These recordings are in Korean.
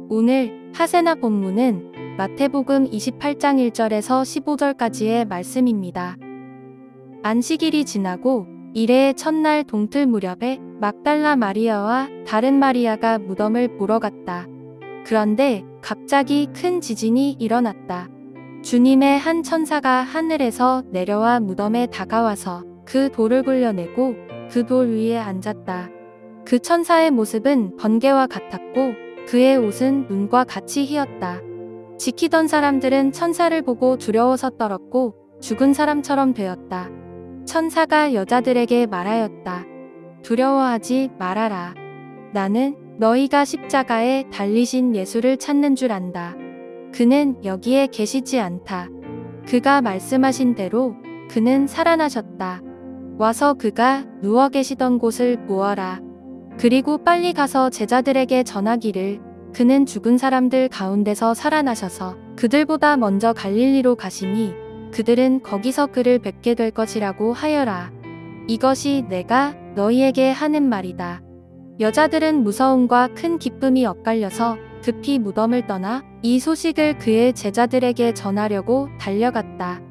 오늘 하세나 본문은 마태복음 28장 1절에서 15절까지의 말씀입니다. 안식일이 지나고 이레의 첫날 동틀 무렵에 막달라 마리아와 다른 마리아가 무덤을 보러 갔다. 그런데 갑자기 큰 지진이 일어났다. 주님의 한 천사가 하늘에서 내려와 무덤에 다가와서 그 돌을 굴려내고 그 돌 위에 앉았다. 그 천사의 모습은 번개와 같았고 그의 옷은 눈과 같이 희었다. 지키던 사람들은 천사를 보고 두려워서 떨었고 죽은 사람처럼 되었다. 천사가 여자들에게 말하였다. 두려워하지 말아라. 나는 너희가 십자가에 달리신 예수를 찾는 줄 안다. 그는 여기에 계시지 않다. 그가 말씀하신 대로 그는 살아나셨다. 와서 그가 누워 계시던 곳을 보아라. 그리고 빨리 가서 제자들에게 전하기를 그는 죽은 사람들 가운데서 살아나셔서 그들보다 먼저 갈릴리로 가시니 그들은 거기서 그를 뵙게 될 것이라고 하여라. 이것이 내가 너희에게 하는 말이다. 여자들은 무서움과 큰 기쁨이 엇갈려서 급히 무덤을 떠나 이 소식을 그의 제자들에게 전하려고 달려갔다.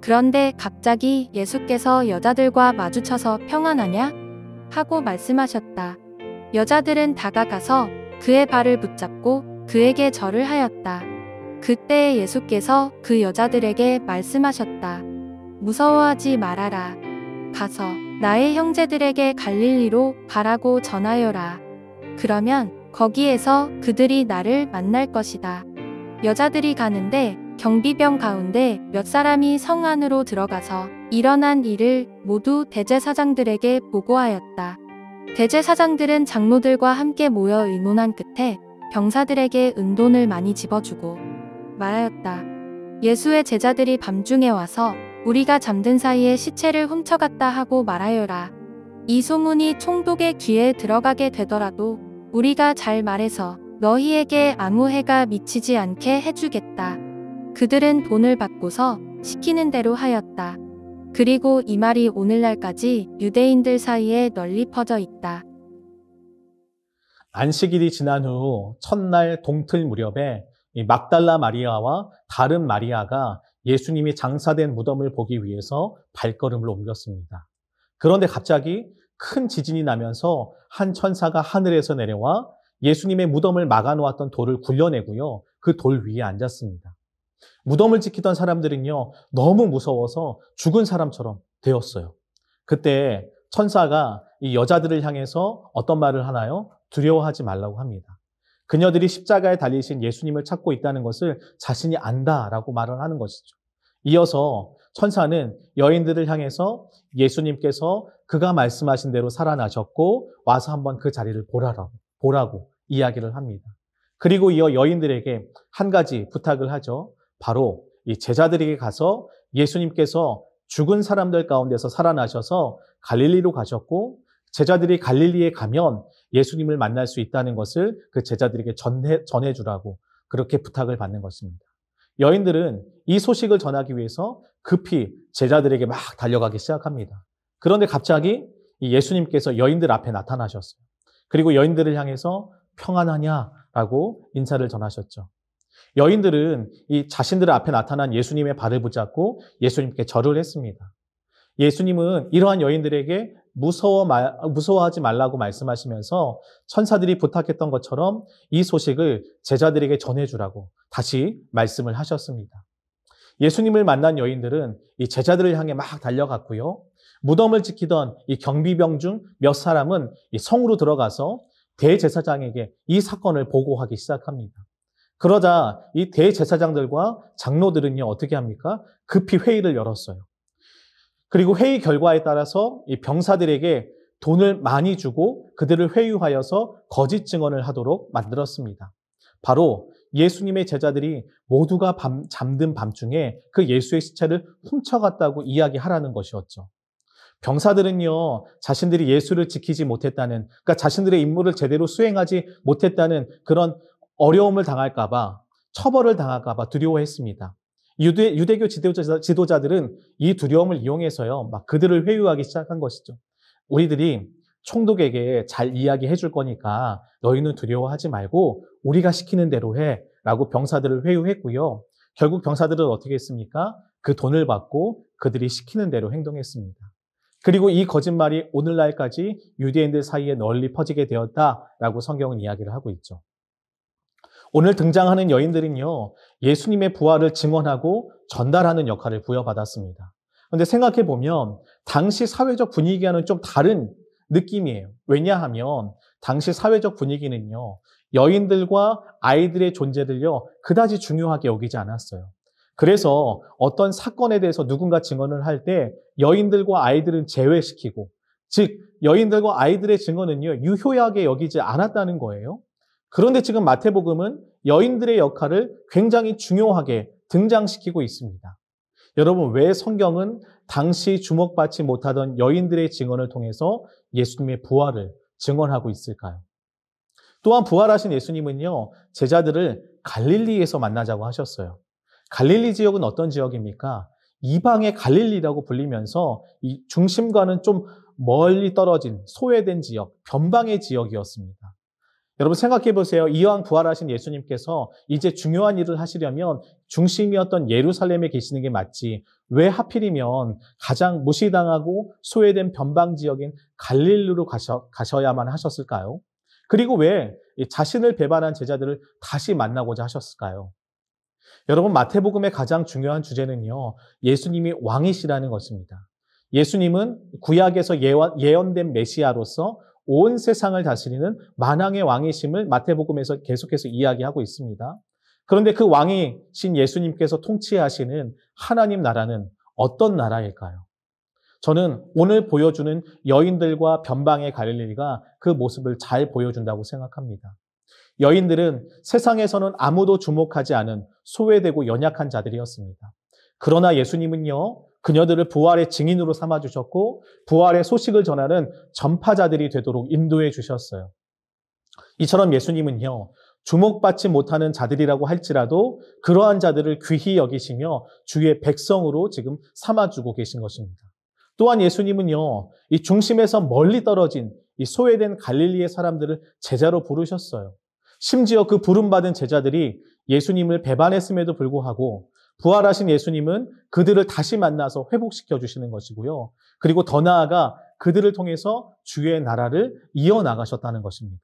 그런데 갑자기 예수께서 여자들과 마주쳐서 평안하냐? 하고 말씀하셨다. 여자들은 다가가서 그의 발을 붙잡고 그에게 절을 하였다. 그때 예수께서 그 여자들에게 말씀하셨다. 무서워하지 말아라. 가서 나의 형제들에게 갈릴리로 가라고 전하여라. 그러면 거기에서 그들이 나를 만날 것이다. 여자들이 가는데 경비병 가운데 몇 사람이 성 안으로 들어가서 일어난 일을 모두 대제사장들에게 보고하였다. 대제사장들은 장로들과 함께 모여 의논한 끝에 병사들에게 은돈을 많이 집어주고 말하였다. 예수의 제자들이 밤중에 와서 우리가 잠든 사이에 시체를 훔쳐갔다 하고 말하여라. 이 소문이 총독의 귀에 들어가게 되더라도 우리가 잘 말해서 너희에게 아무 해가 미치지 않게 해주겠다. 그들은 돈을 받고서 시키는 대로 하였다. 그리고 이 말이 오늘날까지 유대인들 사이에 널리 퍼져 있다. 안식일이 지난 후 첫날 동틀 무렵에 이 막달라 마리아와 다른 마리아가 예수님이 장사된 무덤을 보기 위해서 발걸음을 옮겼습니다. 그런데 갑자기 큰 지진이 나면서 한 천사가 하늘에서 내려와 예수님의 무덤을 막아놓았던 돌을 굴려내고요. 그 돌 위에 앉았습니다. 무덤을 지키던 사람들은요, 너무 무서워서 죽은 사람처럼 되었어요. 그때 천사가 이 여자들을 향해서 어떤 말을 하나요? 두려워하지 말라고 합니다. 그녀들이 십자가에 달리신 예수님을 찾고 있다는 것을 자신이 안다라고 말을 하는 것이죠. 이어서 천사는 여인들을 향해서 예수님께서 그가 말씀하신 대로 살아나셨고 와서 한번 그 자리를 보라고 이야기를 합니다. 그리고 이어 여인들에게 한 가지 부탁을 하죠. 바로 이 제자들에게 가서 예수님께서 죽은 사람들 가운데서 살아나셔서 갈릴리로 가셨고 제자들이 갈릴리에 가면 예수님을 만날 수 있다는 것을 그 제자들에게 전해주라고 그렇게 부탁을 받는 것입니다. 여인들은 이 소식을 전하기 위해서 급히 제자들에게 막 달려가기 시작합니다. 그런데 갑자기 이 예수님께서 여인들 앞에 나타나셨어요. 그리고 여인들을 향해서 평안하냐라고 인사를 전하셨죠. 여인들은 이 자신들 앞에 나타난 예수님의 발을 붙잡고 예수님께 절을 했습니다. 예수님은 이러한 여인들에게 무서워하지 말라고 말씀하시면서 천사들이 부탁했던 것처럼 이 소식을 제자들에게 전해주라고 다시 말씀을 하셨습니다. 예수님을 만난 여인들은 이 제자들을 향해 막 달려갔고요. 무덤을 지키던 이 경비병 중 몇 사람은 이 성으로 들어가서 대제사장에게 이 사건을 보고하기 시작합니다. 그러자 이 대제사장들과 장로들은요, 어떻게 합니까? 급히 회의를 열었어요. 그리고 회의 결과에 따라서 이 병사들에게 돈을 많이 주고 그들을 회유하여서 거짓 증언을 하도록 만들었습니다. 바로 예수님의 제자들이 모두가 잠든 밤중에 그 예수의 시체를 훔쳐갔다고 이야기하라는 것이었죠. 병사들은요, 자신들이 예수를 지키지 못했다는, 그러니까 자신들의 임무를 제대로 수행하지 못했다는 그런 어려움을 당할까봐, 처벌을 당할까봐 두려워했습니다. 유대교 지도자들은 이 두려움을 이용해서요, 막 그들을 회유하기 시작한 것이죠. 우리들이 총독에게 잘 이야기해 줄 거니까 너희는 두려워하지 말고 우리가 시키는 대로 해 라고 병사들을 회유했고요. 결국 병사들은 어떻게 했습니까? 그 돈을 받고 그들이 시키는 대로 행동했습니다. 그리고 이 거짓말이 오늘날까지 유대인들 사이에 널리 퍼지게 되었다라고 성경은 이야기를 하고 있죠. 오늘 등장하는 여인들은요, 예수님의 부활을 증언하고 전달하는 역할을 부여받았습니다. 그런데 생각해 보면 당시 사회적 분위기와는 좀 다른 느낌이에요. 왜냐하면 당시 사회적 분위기는요, 여인들과 아이들의 존재를요, 그다지 중요하게 여기지 않았어요. 그래서 어떤 사건에 대해서 누군가 증언을 할 때 여인들과 아이들은 제외시키고, 즉 여인들과 아이들의 증언은요, 유효하게 여기지 않았다는 거예요. 그런데 지금 마태복음은 여인들의 역할을 굉장히 중요하게 등장시키고 있습니다. 여러분, 왜 성경은 당시 주목받지 못하던 여인들의 증언을 통해서 예수님의 부활을 증언하고 있을까요? 또한 부활하신 예수님은요, 제자들을 갈릴리에서 만나자고 하셨어요. 갈릴리 지역은 어떤 지역입니까? 이방의 갈릴리라고 불리면서 이 중심과는 좀 멀리 떨어진 소외된 지역, 변방의 지역이었습니다. 여러분 생각해 보세요. 이왕 부활하신 예수님께서 이제 중요한 일을 하시려면 중심이었던 예루살렘에 계시는 게 맞지. 왜 하필이면 가장 무시당하고 소외된 변방 지역인 갈릴리로 가셔야만 하셨을까요? 그리고 왜 자신을 배반한 제자들을 다시 만나고자 하셨을까요? 여러분, 마태복음의 가장 중요한 주제는요, 예수님이 왕이시라는 것입니다. 예수님은 구약에서 예언된 메시아로서 온 세상을 다스리는 만왕의 왕이심을 마태복음에서 계속해서 이야기하고 있습니다. 그런데 그 왕이신 예수님께서 통치하시는 하나님 나라는 어떤 나라일까요? 저는 오늘 보여주는 여인들과 변방의 갈릴리가 그 모습을 잘 보여준다고 생각합니다. 여인들은 세상에서는 아무도 주목하지 않은 소외되고 연약한 자들이었습니다. 그러나 예수님은요, 그녀들을 부활의 증인으로 삼아주셨고 부활의 소식을 전하는 전파자들이 되도록 인도해 주셨어요. 이처럼 예수님은요, 주목받지 못하는 자들이라고 할지라도 그러한 자들을 귀히 여기시며 주의 백성으로 지금 삼아주고 계신 것입니다. 또한 예수님은요, 이 중심에서 멀리 떨어진 이 소외된 갈릴리의 사람들을 제자로 부르셨어요. 심지어 그 부름받은 제자들이 예수님을 배반했음에도 불구하고 부활하신 예수님은 그들을 다시 만나서 회복시켜 주시는 것이고요. 그리고 더 나아가 그들을 통해서 주의 나라를 이어나가셨다는 것입니다.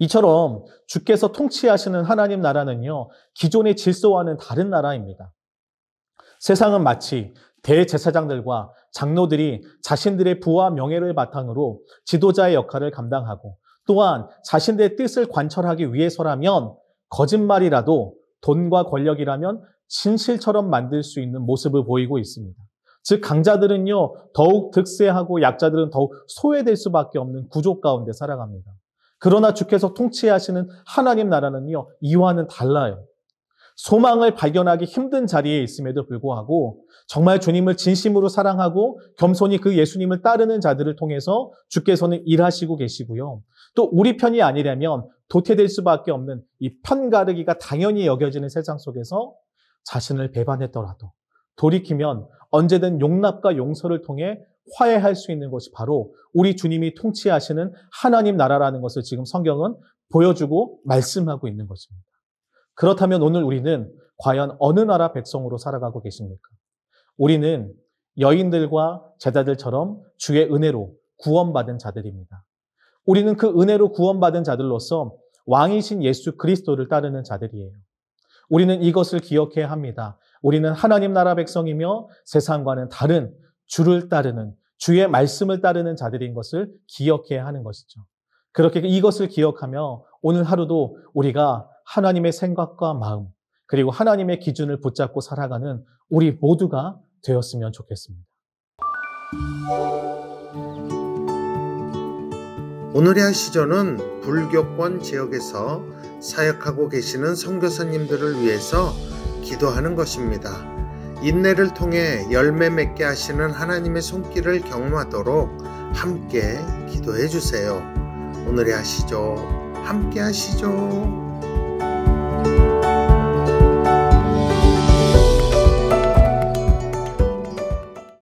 이처럼 주께서 통치하시는 하나님 나라는요, 기존의 질서와는 다른 나라입니다. 세상은 마치 대제사장들과 장로들이 자신들의 부와 명예를 바탕으로 지도자의 역할을 감당하고 또한 자신들의 뜻을 관철하기 위해서라면 거짓말이라도 돈과 권력이라면 진실처럼 만들 수 있는 모습을 보이고 있습니다. 즉 강자들은요 더욱 득세하고 약자들은 더욱 소외될 수밖에 없는 구조 가운데 살아갑니다. 그러나 주께서 통치하시는 하나님 나라는요 이와는 달라요. 소망을 발견하기 힘든 자리에 있음에도 불구하고 정말 주님을 진심으로 사랑하고 겸손히 그 예수님을 따르는 자들을 통해서 주께서는 일하시고 계시고요. 또 우리 편이 아니라면 도태될 수밖에 없는 이 편가르기가 당연히 여겨지는 세상 속에서 자신을 배반했더라도 돌이키면 언제든 용납과 용서를 통해 화해할 수 있는 것이 바로 우리 주님이 통치하시는 하나님 나라라는 것을 지금 성경은 보여주고 말씀하고 있는 것입니다. 그렇다면 오늘 우리는 과연 어느 나라 백성으로 살아가고 계십니까? 우리는 여인들과 제자들처럼 주의 은혜로 구원받은 자들입니다. 우리는 그 은혜로 구원받은 자들로서 왕이신 예수 그리스도를 따르는 자들이에요. 우리는 이것을 기억해야 합니다. 우리는 하나님 나라 백성이며 세상과는 다른 주를 따르는 주의 말씀을 따르는 자들인 것을 기억해야 하는 것이죠. 그렇게 이것을 기억하며 오늘 하루도 우리가 하나님의 생각과 마음 그리고 하나님의 기준을 붙잡고 살아가는 우리 모두가 되었으면 좋겠습니다. 오늘의 하시전은 불교권 지역에서 사역하고 계시는 선교사님들을 위해서 기도하는 것입니다. 인내를 통해 열매 맺게 하시는 하나님의 손길을 경험하도록 함께 기도해 주세요. 오늘의 하시죠. 함께 하시죠.